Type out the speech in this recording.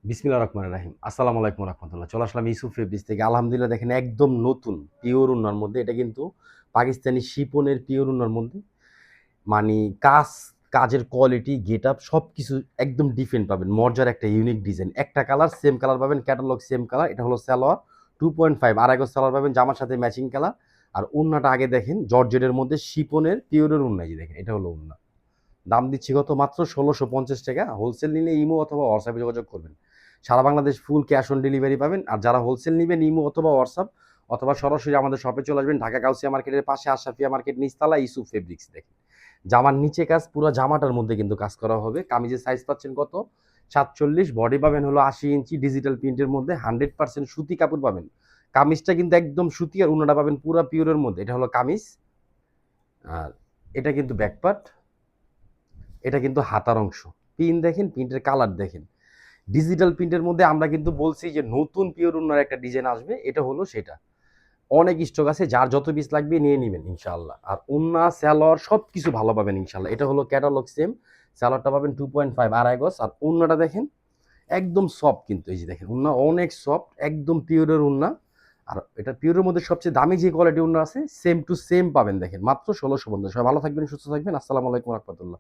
বিসমিল্লাহির রহমানির রহিম। আসসালামু আলাইকুম রাহমাতুল্লাহ। চলে আসলাম ইউসুফ ফেব্রিক্স থেকে। আলহামদুলিল্লাহ দেখেন একদম নতুন পিওর উন্নার মধ্যে এটা কিন্তু পাকিস্তানি শিপনের পিওর উন্নার মধ্যে মানে কাজ, কাজের কোয়ালিটি, গেটআপ সবকিছু একদম ডিফারেন্ট পাবেন। মর্জার একটা ইউনিক ডিজাইন। একটা কালার সেম কালার পাবেন, ক্যাটালগ সেম কালার। এটা হলো সালোয়ার 2.5 আড়াই গজ সালোয়ার পাবেন, জামার সাথে ম্যাচিং কালার। আর ওন্নাটা আগে দেখেন জর্জেটের মধ্যে শিপনের পিওরের ওন্না, এই যে দেখেন এটা হলো ওন্না। দাম দিচ্ছি কত? মাত্র ১৬৫০ টাকা। হোলসেল নিলে ইমো অথবা হোয়াটসঅ্যাপে যোগাযোগ করবেন। সারা Bangladesh full cash on delivery পাবেন। আর যারা হোলসেল নিবেন ইমো অথবা হোয়াটসঅ্যাপ অথবা সরাসরি আমাদের শপে চলে আসবেন। ঢাকা গাউসিয়া মার্কেটের পাশে আশরাফিয়া মার্কেট নিচতলা ইউসুফ ফেব্রিক্স দেখেন। জামার নিচে কাজ, পুরো জামাটার মধ্যে কিন্তু কাজ করা হবে। কামিজের সাইজ পাচ্ছেন কত? ৪৭। বডি পাবেন হলো ৮০ ইঞ্চি ডিজিটাল প্রিন্টের মধ্যে। 100% সুতি কাপড় পাবেন। কামিজটা কিন্তু একদম সুতি, আর ওন্নাটা পাবেন পুরা পিওরের মধ্যে। এটা হলো কামিজ। আর এটা কিন্তু ব্যাকপার্ট, এটা কিন্তু হাতার অংশ। প্রিন্ট দেখেন, প্রিন্টের কালার দেখেন। ডিজিটাল প্রিন্টের মধ্যে আমরা কিন্তু বলছি যে নতুন পিওর ওন্নার একটা ডিজাইন আসবে, এটা হলো সেটা। অনেক স্টক আছে, যার যত পিস লাগবে নিয়ে নিবেন ইনশাআল্লাহ। আর ওন্না, সালোয়ার সবকিছু ভালো পাবেন ইনশাআল্লাহ। এটা হলো ক্যাটালগ সেম। সালোয়ারটা পাবেন 2.5 আড়াই গজ। আর ওন্নাটা দেখেন একদম সফট, কিন্তু এই যে দেখেন ওন্না অনেক সফট, একদম পিওরের ওন্না। আর এটা পিওরের মধ্যে সবচেয়ে দামি যে কোয়ালিটি ওন্না আছে সেম টু সেম পাবেন দেখেন মাত্র ১৬৫০। সবাই ভালো থাকবেন, সুস্থ থাকবেন। আসসালামু আলাইকুম রাহমাতুল্লাহ।